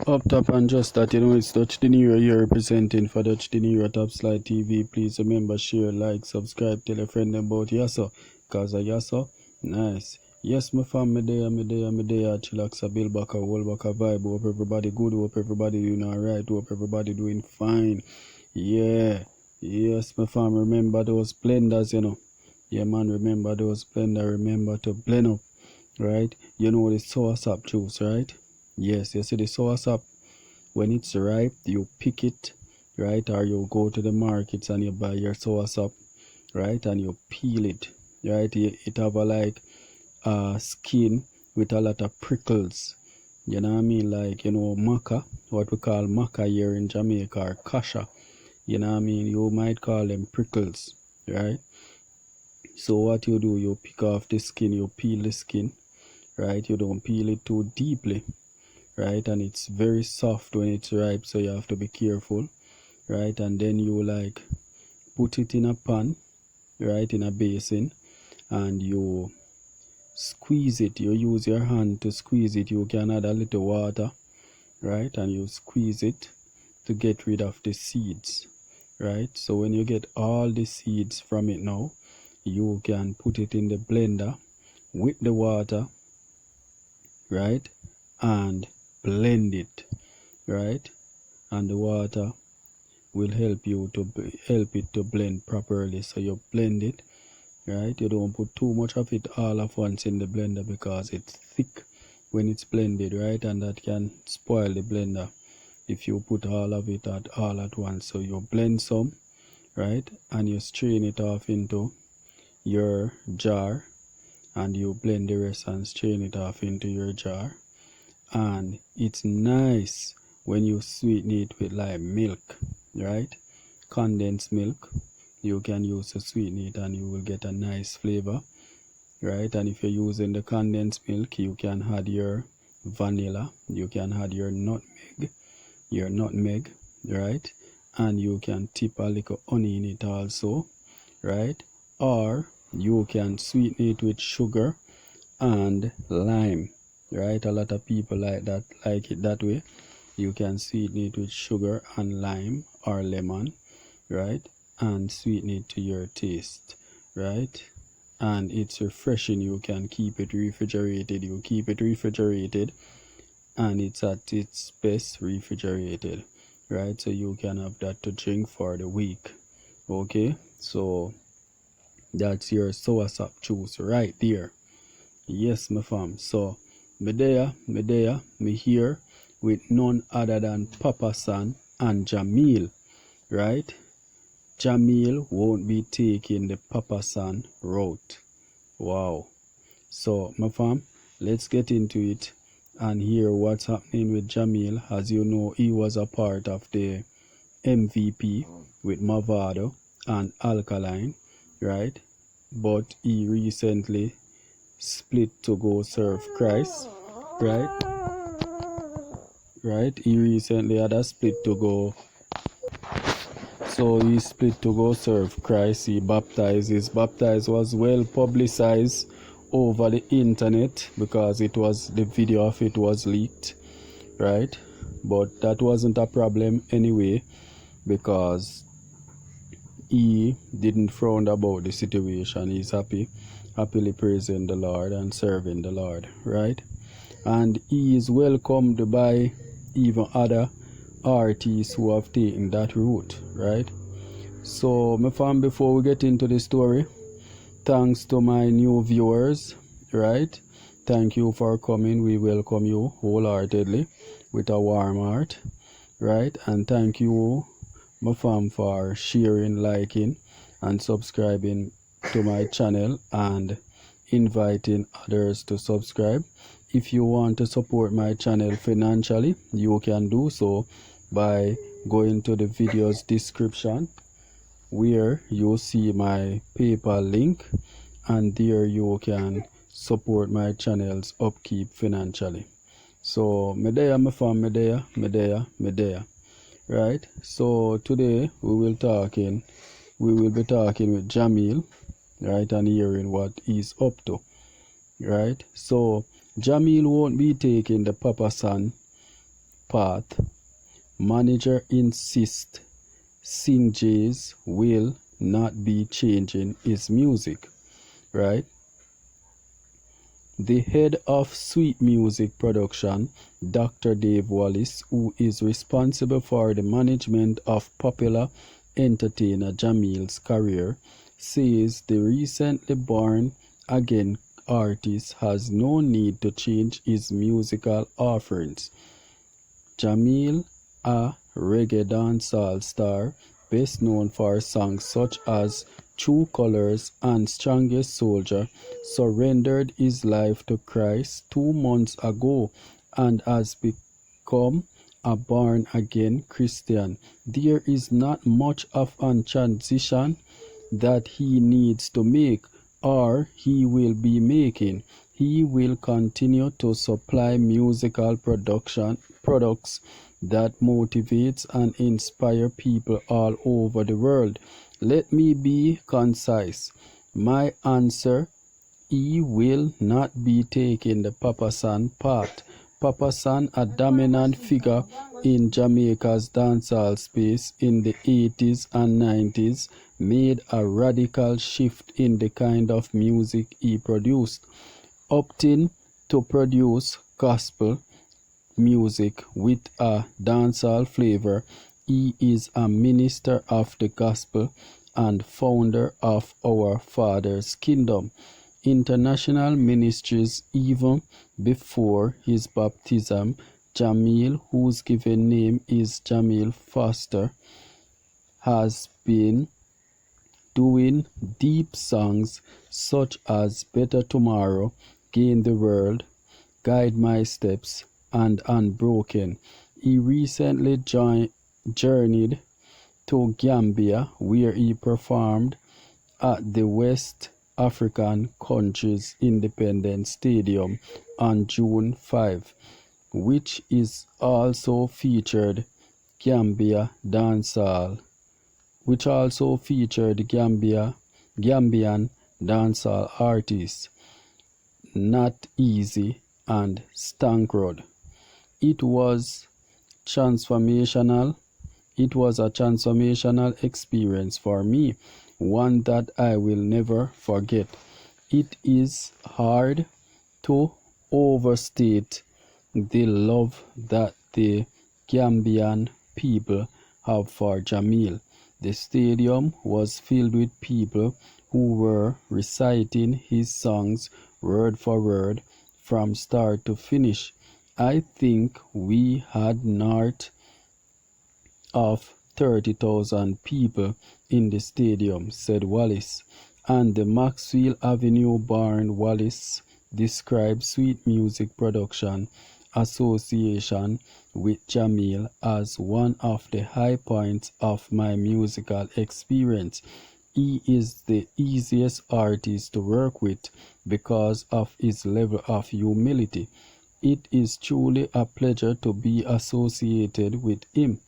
Up top and just that, it's DUTCHdinero here representing for DUTCHdinero Top Slide TV. Please remember, share, like, subscribe, tell a friend about Yasso. Cause of Yasso, nice. Yes, my fam, me there, chillax a build back a whole back a vibe. Hope everybody good, hope everybody doing alright, hope everybody doing fine. Yeah, yes, my fam, remember those blenders, Yeah, man, remember those blenders, remember to blend up, right? You know the soursop juice, right? Yes, you see the soursop, when it's ripe, you pick it, right? Or you go to the markets and you buy your soursop, right? And you peel it, right? It have a like skin with a lot of prickles. You know what I mean? Like, maca, what we call maca here in Jamaica, or kasha. You know what I mean? You might call them prickles, right? So what you do, you pick off the skin, you peel the skin, right? You don't peel it too deeply, right? And it's very soft when it's ripe, so you have to be careful, right? And then you like put it in a pan, right, in a basin, and you squeeze it. You use your hand to squeeze it. You can add a little water, right, and you squeeze it to get rid of the seeds, right? So when you get all the seeds from it now, you can put it in the blender with the water, right, and blend it, right? And the water will help it to blend properly. So you blend it, right? You don't put too much of it all at once in the blender because it's thick when it's blended, right? And that can spoil the blender if you put all of it all at once. So you blend some, right, and you strain it off into your jar, and you blend the rest and strain it off into your jar. And it's nice when you sweeten it with like milk, right? Condensed milk. You can use to sweeten it and you will get a nice flavor, right? And if you're using the condensed milk, you can add your vanilla, you can add your nutmeg, right? And you can tip a little honey in it also, right? Or you can sweeten it with sugar and lime, right? A lot of people like it that way. You can sweeten it with sugar and lime or lemon, right? And sweeten it to your taste, right? And it's refreshing. You can keep it refrigerated. You keep it refrigerated and it's at its best refrigerated, right? So you can have that to drink for the week. Okay, so that's your soursop juice right there. Yes, my fam. So me here with none other than Papa San and Jahmiel, right? Jahmiel won't be taking the Papa San route. Wow. So my fam, let's get into it and hear what's happening with Jahmiel. As you know, he was a part of the MVP with Mavado and Alkaline, right? But he recently split to go serve Christ, right? Right? He recently had a split to go. So he split to go serve Christ. He baptized. His baptize was well publicized over the internet because the video of it was leaked, right? But that wasn't a problem anyway because he didn't frown about the situation. He's happily praising the Lord and serving the Lord, right? And he is welcomed by even other artists who have taken that route, right? So my fam, before we get into the story, thanks to my new viewers, right? Thank you for coming. We welcome you wholeheartedly with a warm heart, right? And thank you, my fam, for sharing, liking and subscribing to my channel and inviting others to subscribe. If you want to support my channel financially, you can do so by going to the video's description where you see my PayPal link, and there you can support my channel's upkeep financially. So me there, my fam, me there, right? So today we will be talking with Jahmiel, right, and hearing what he's up to, right? So Jahmiel won't be taking the Papa San path. Manager insists Sing J's will not be changing his music, right? The head of Sweet Music Production, Dr. Dave Wallace, who is responsible for the management of popular entertainer Jahmiel's career, says the recently born again artist has no need to change his musical offerings. Jahmiel, a reggae dancehall star, best known for songs such as True Colors and Strongest Soldier, surrendered his life to Christ 2 months ago and has become a born-again Christian. There is not much of a transition that he needs to make or he will be making. He will continue to supply musical products that motivates and inspire people all over the world. Let me be concise. My answer, he will not be taking the Papa San path. Papa San, a dominant figure in Jamaica's dancehall space in the 80s and 90s, made a radical shift in the kind of music he produced, opting to produce gospel music with a dancehall flavor. He is a minister of the gospel and founder of Our Father's Kingdom International Ministries. Even before his baptism, Jahmiel, whose given name is Jahmiel Foster, has been doing deep songs such as Better Tomorrow, Gain the World, Guide My Steps, and Unbroken. He recently journeyed to Gambia, where he performed at the West African Countries Independence Stadium on June 5, which is also featured Gambian dancehall artists Not Easy and Stankrod. It was transformational. It was a transformational experience for me, one that I will never forget. It is hard to overstate the love that the Gambian people have for Jahmiel. The stadium was filled with people who were reciting his songs word for word from start to finish. I think we had north of 30,000 people in the stadium, said Wallace. And the Maxwell Avenue Barn. Wallace described Sweet Music Production association with Jahmiel as one of the high points of my musical experience. He is the easiest artist to work with because of his level of humility. It is truly a pleasure to be associated with him.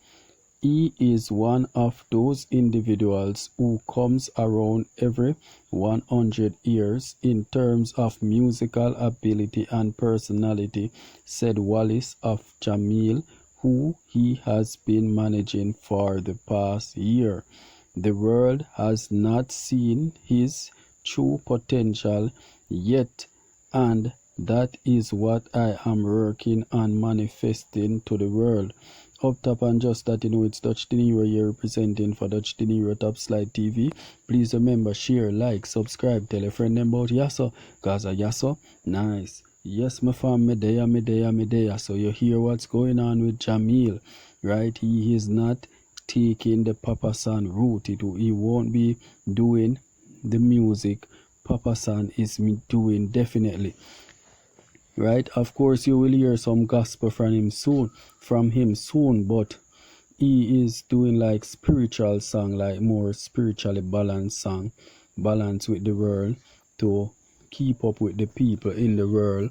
He is one of those individuals who comes around every 100 years in terms of musical ability and personality, said Wallace of Jahmiel, who he has been managing for the past year. The world has not seen his true potential yet, and that is what I am working on manifesting to the world. Up top and just that you know, it's DUTCHdinero here representing for DUTCHdinero Top Slide TV. Please remember, share, like, subscribe, tell a friend about Yasso, cause a Yasso nice. Yes, my fam, me there. So you hear what's going on with Jahmiel, right? He is not taking the Papa San route. He won't be doing the music Papa San is doing, definitely. Right, of course you will hear some gospel from him soon, but he is doing like spiritual song, like more spiritually balanced song, balance with the world, to keep up with the people in the world,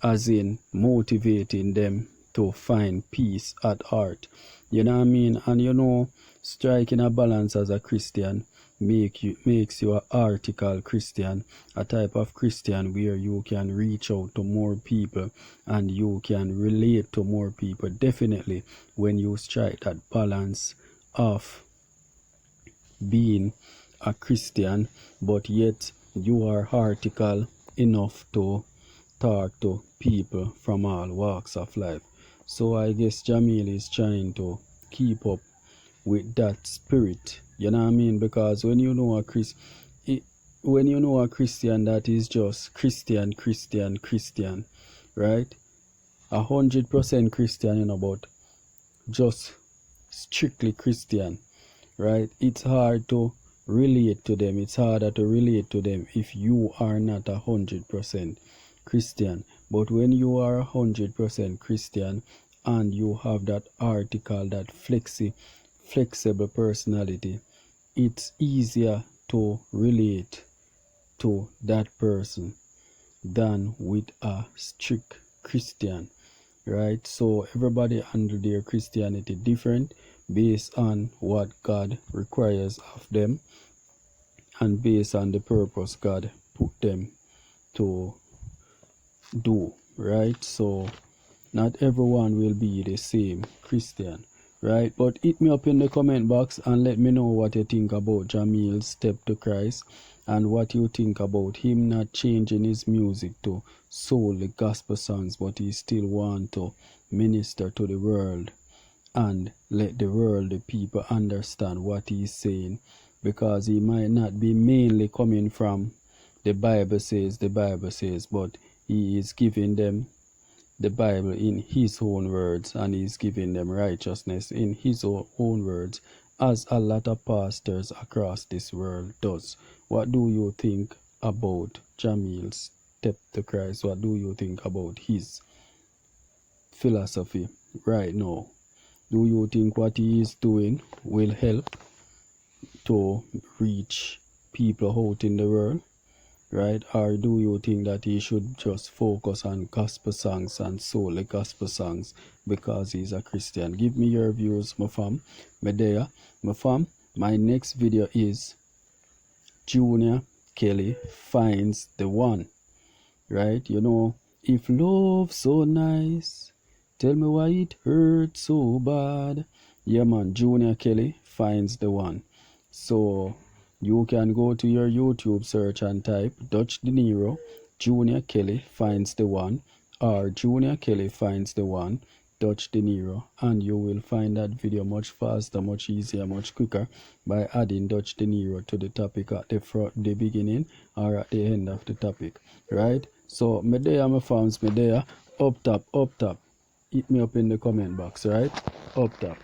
as in motivating them to find peace at heart. You know what I mean? And you know, striking a balance as a Christian, makes you a article Christian, a type of Christian where you can reach out to more people and you can relate to more people. Definitely, when you strike that balance of being a Christian, but yet you are article enough to talk to people from all walks of life. So I guess Jahmiel is trying to keep up with that spirit. You know what I mean? Because when you know a Christian that is just Christian, right? 100% Christian, but just strictly Christian, right? It's hard to relate to them. It's harder to relate to them if you are not 100% Christian. But when you are 100% Christian and you have that article, that flexible personality, it's easier to relate to that person than with a strict Christian, right? So everybody handle their Christianity different based on what God requires of them and based on the purpose God put them to do, right? So not everyone will be the same Christian, right? But hit me up in the comment box and let me know what you think about Jahmiel's step to Christ and what you think about him not changing his music to solely gospel songs, but he still want to minister to the world and let the world, the people, understand what he's saying, because he might not be mainly coming from the Bible says, but he is giving them the Bible in his own words, and he's giving them righteousness in his own words, as a lot of pastors across this world does. What do you think about Jahmiel's step to Christ? What do you think about his philosophy right now? Do you think what he is doing will help to reach people out in the world? Right? Or do you think that he should just focus on gospel songs and solely gospel songs because he's a Christian? Give me your views, my fam. Me there. My fam, my next video is Junior Kelly finds the one. Right? If love so nice, tell me why it hurts so bad. Yeah, man, Junior Kelly finds the one. So you can go to your YouTube search and type DUTCHdinero, Junior Kelly finds the one, or Junior Kelly finds the one, DUTCHdinero, and you will find that video much faster, much easier, much quicker by adding DUTCHdinero to the topic at the beginning or at the end of the topic, right? So me there, my fans, me there, up top, hit me up in the comment box, right? Up top.